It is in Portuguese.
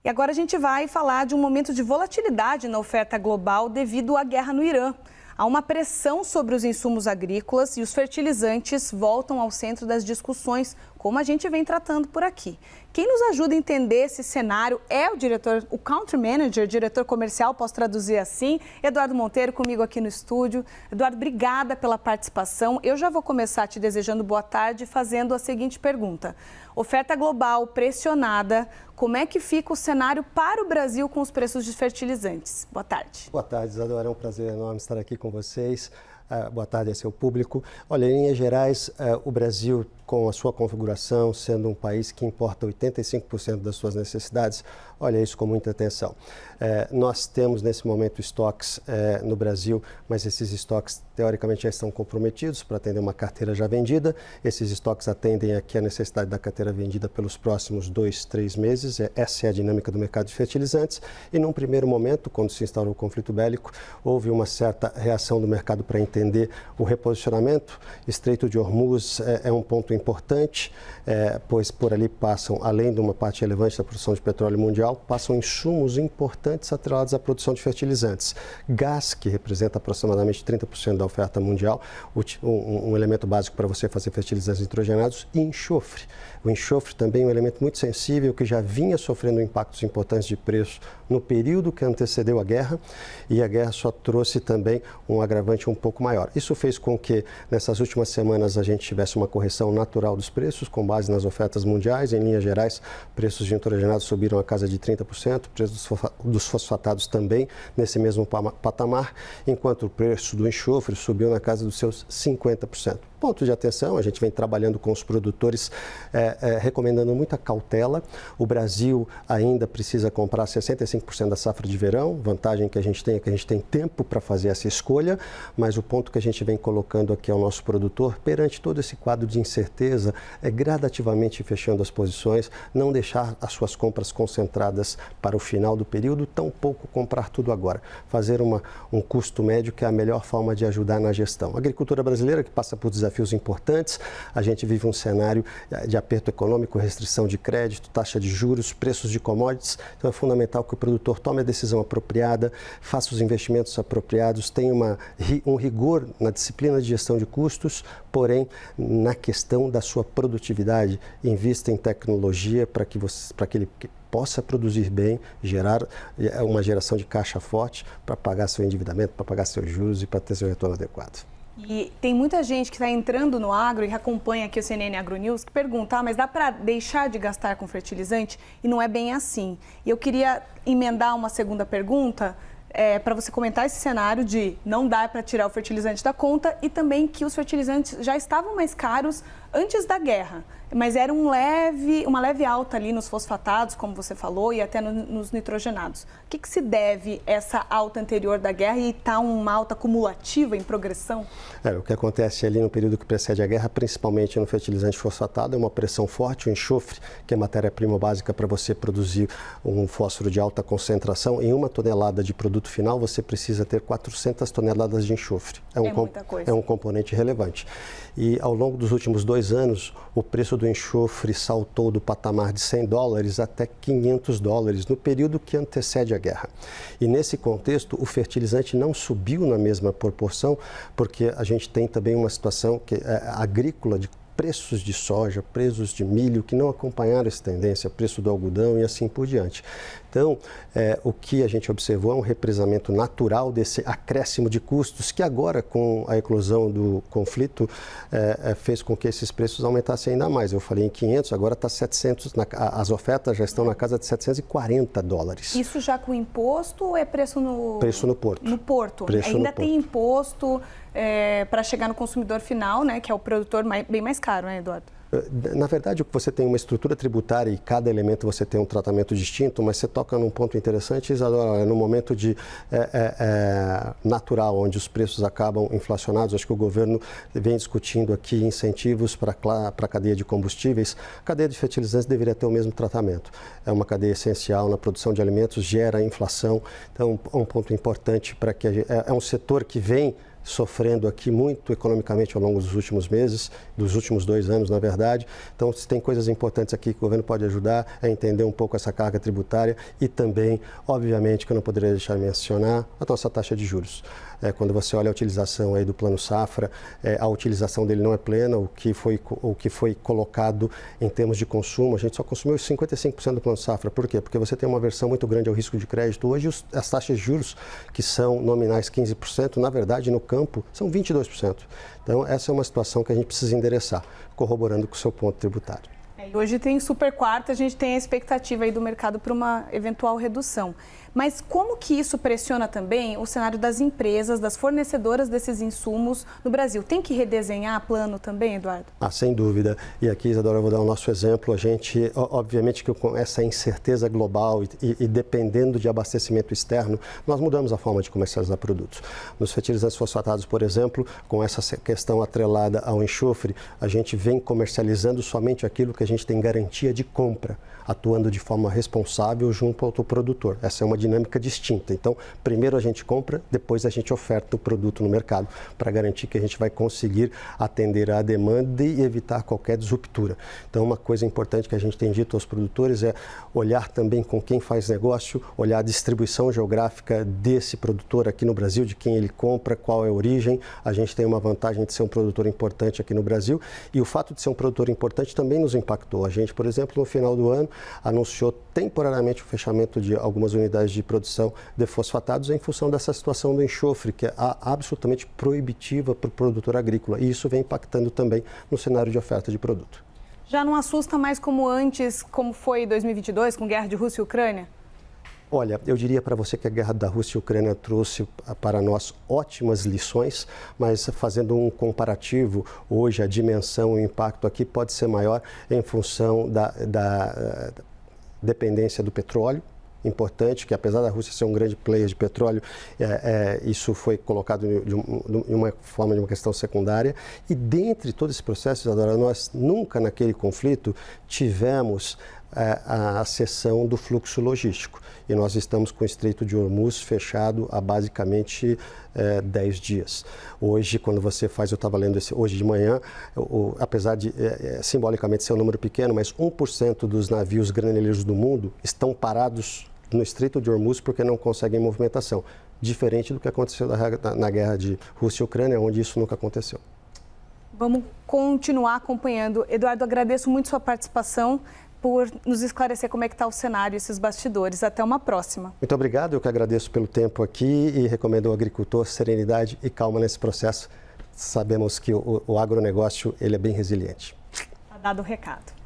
E agora a gente vai falar de um momento de volatilidade na oferta global devido à guerra no Irã. Há uma pressão sobre os insumos agrícolas e os fertilizantes voltam ao centro das discussões, como a gente vem tratando por aqui. Quem nos ajuda a entender esse cenário é o Country Manager, diretor comercial, posso traduzir assim, Eduardo Monteiro, comigo aqui no estúdio. Eduardo, obrigada pela participação. Eu já vou começar te desejando boa tarde, fazendo a seguinte pergunta. Oferta global pressionada, como é que fica o cenário para o Brasil com os preços de fertilizantes? Boa tarde. Boa tarde, Isadora. É um prazer enorme estar aqui com vocês. Boa tarde a seu público. Olha, em linhas gerais, o Brasil, com a sua configuração, sendo um país que importa 85% das suas necessidades, olha isso com muita atenção. Nós temos, nesse momento, estoques no Brasil, mas esses estoques, teoricamente, já estão comprometidos para atender uma carteira já vendida. Esses estoques atendem aqui a necessidade da carteira vendida pelos próximos 2, 3 meses. Essa é a dinâmica do mercado de fertilizantes. E, num primeiro momento, quando se instaurou o conflito bélico, houve uma certa reação do mercado para entender o reposicionamento. Estreito de Hormuz é um ponto importante, pois por ali passam, além de uma parte relevante da produção de petróleo mundial, passam insumos importantes atrelados à produção de fertilizantes. Gás, que representa aproximadamente 30% da oferta mundial, um elemento básico para você fazer fertilizantes nitrogenados, e enxofre. O enxofre também é um elemento muito sensível que já vinha sofrendo impactos importantes de preço no período que antecedeu a guerra, e a guerra só trouxe também um agravante um pouco maior. Isso fez com que nessas últimas semanas a gente tivesse uma correção natural dos preços com base nas ofertas mundiais. Em linhas gerais, preços de nitrogenados subiram a casa de 30%, preços dos fosfatados também nesse mesmo patamar, enquanto o preço do enxofre subiu na casa dos seus 50%. Ponto de atenção, a gente vem trabalhando com os produtores, recomendando muita cautela. O Brasil ainda precisa comprar 65% da safra de verão, vantagem que a gente tem é que a gente tem tempo para fazer essa escolha, mas o ponto que a gente vem colocando aqui ao nosso produtor, perante todo esse quadro de incerteza, é gradativamente fechando as posições, não deixar as suas compras concentradas para o final do período, tampouco comprar tudo agora. Fazer um custo médio, que é a melhor forma de ajudar na gestão. A agricultura brasileira, que passa por desafios importantes, a gente vive um cenário de aperto econômico, restrição de crédito, taxa de juros, preços de commodities, então é fundamental que o produtor tome a decisão apropriada, faça os investimentos apropriados, tenha um rigor na disciplina de gestão de custos, porém, na questão da sua produtividade, invista em tecnologia para que ele possa produzir bem, gerar uma geração de caixa forte para pagar seu endividamento, para pagar seus juros e para ter seu retorno adequado. E tem muita gente que está entrando no agro e acompanha aqui o CNN Agro News que pergunta, mas dá para deixar de gastar com fertilizante? E não é bem assim. E eu queria emendar uma segunda pergunta para você comentar esse cenário de não dar para tirar o fertilizante da conta e também que os fertilizantes já estavam mais caros antes da guerra, mas era uma leve alta ali nos fosfatados, como você falou, e até nos nitrogenados. O que se deve essa alta anterior da guerra e está uma alta acumulativa em progressão? O que acontece ali no período que precede a guerra, principalmente no fertilizante fosfatado, é uma pressão forte, o enxofre, que é matéria-prima básica para você produzir um fósforo de alta concentração. Em 1 tonelada de produto final, você precisa ter 400 toneladas de enxofre. Muita coisa. É um componente relevante. E ao longo dos últimos 2 anos, o preço do enxofre saltou do patamar de $100 até $500 no período que antecede a guerra. E nesse contexto, o fertilizante não subiu na mesma proporção, porque a gente tem também uma situação agrícola de preços de soja, preços de milho, que não acompanharam essa tendência, preço do algodão e assim por diante. Então, o que a gente observou é um represamento natural desse acréscimo de custos, que agora, com a eclosão do conflito, fez com que esses preços aumentassem ainda mais. Eu falei em 500, agora está 700, as ofertas já estão na casa de $740. Isso já com imposto ou é preço no... Preço no porto. No porto. Ainda tem imposto para chegar no consumidor final, né, que é o produtor bem mais caro, né, Eduardo? Na verdade, você tem uma estrutura tributária e cada elemento você tem um tratamento distinto, mas você toca num ponto interessante, Isadora, no momento de natural, onde os preços acabam inflacionados. Acho que o governo vem discutindo aqui incentivos para a cadeia de combustíveis. A cadeia de fertilizantes deveria ter o mesmo tratamento. É uma cadeia essencial na produção de alimentos, gera inflação. Então, é um ponto importante para que é um setor que vem sofrendo aqui muito economicamente ao longo dos últimos meses, dos últimos 2 anos, na verdade. Então, se tem coisas importantes aqui que o governo pode ajudar a entender um pouco essa carga tributária e também, obviamente, que eu não poderia deixar de mencionar, a nossa taxa de juros. Quando você olha a utilização aí do Plano Safra, a utilização dele não é plena, o que foi colocado em termos de consumo, a gente só consumiu 55% do Plano Safra. Por quê? Porque você tem uma aversão muito grande ao risco de crédito. Hoje, as taxas de juros, que são nominais 15%, na verdade, no campo, são 22%. Então, essa é uma situação que a gente precisa endereçar, corroborando com o seu ponto tributário. E hoje tem super quarta, a gente tem a expectativa aí do mercado para uma eventual redução. Mas como que isso pressiona também o cenário das empresas, das fornecedoras desses insumos no Brasil? Tem que redesenhar plano também, Eduardo? Sem dúvida. E aqui, Isadora, eu vou dar o nosso exemplo. A gente, obviamente que com essa incerteza global e dependendo de abastecimento externo, nós mudamos a forma de comercializar produtos. Nos fertilizantes fosfatados, por exemplo, com essa questão atrelada ao enxofre, a gente vem comercializando somente aquilo que a gente tem garantia de compra, atuando de forma responsável junto ao produtor. Essa é uma dinâmica distinta. Então, primeiro a gente compra, depois a gente oferta o produto no mercado, para garantir que a gente vai conseguir atender à demanda e evitar qualquer disruptura. Então, uma coisa importante que a gente tem dito aos produtores é olhar também com quem faz negócio, olhar a distribuição geográfica desse produtor aqui no Brasil, de quem ele compra, qual é a origem. A gente tem uma vantagem de ser um produtor importante aqui no Brasil e o fato de ser um produtor importante também nos impactou. A gente, por exemplo, no final do ano, anunciou temporariamente o fechamento de algumas unidades de produção de fosfatados em função dessa situação do enxofre, que é absolutamente proibitiva para o produtor agrícola. E isso vem impactando também no cenário de oferta de produto. Já não assusta mais como antes, como foi em 2022, com guerra de Rússia e Ucrânia? Olha, eu diria para você que a guerra da Rússia e Ucrânia trouxe para nós ótimas lições, mas fazendo um comparativo, hoje a dimensão e o impacto aqui pode ser maior em função da dependência do petróleo. Importante que, apesar da Rússia ser um grande player de petróleo, isso foi colocado de uma forma de uma questão secundária. E dentre todo esse processo, Isadora, nós nunca naquele conflito tivemos a cessão do fluxo logístico. E nós estamos com o Estreito de Hormuz fechado há basicamente 10 dias. Hoje, quando você faz, eu estava lendo hoje de manhã, apesar de simbolicamente ser um número pequeno, mas 1% dos navios graneleiros do mundo estão parados no Estreito de Hormuz porque não conseguem movimentação. Diferente do que aconteceu na guerra de Rússia e Ucrânia, onde isso nunca aconteceu. Vamos continuar acompanhando. Eduardo, agradeço muito sua participação, por nos esclarecer como é que está o cenário, esses bastidores. Até uma próxima. Muito obrigado, eu que agradeço pelo tempo aqui e recomendo ao agricultor serenidade e calma nesse processo. Sabemos que o agronegócio ele é bem resiliente. Está dado o recado.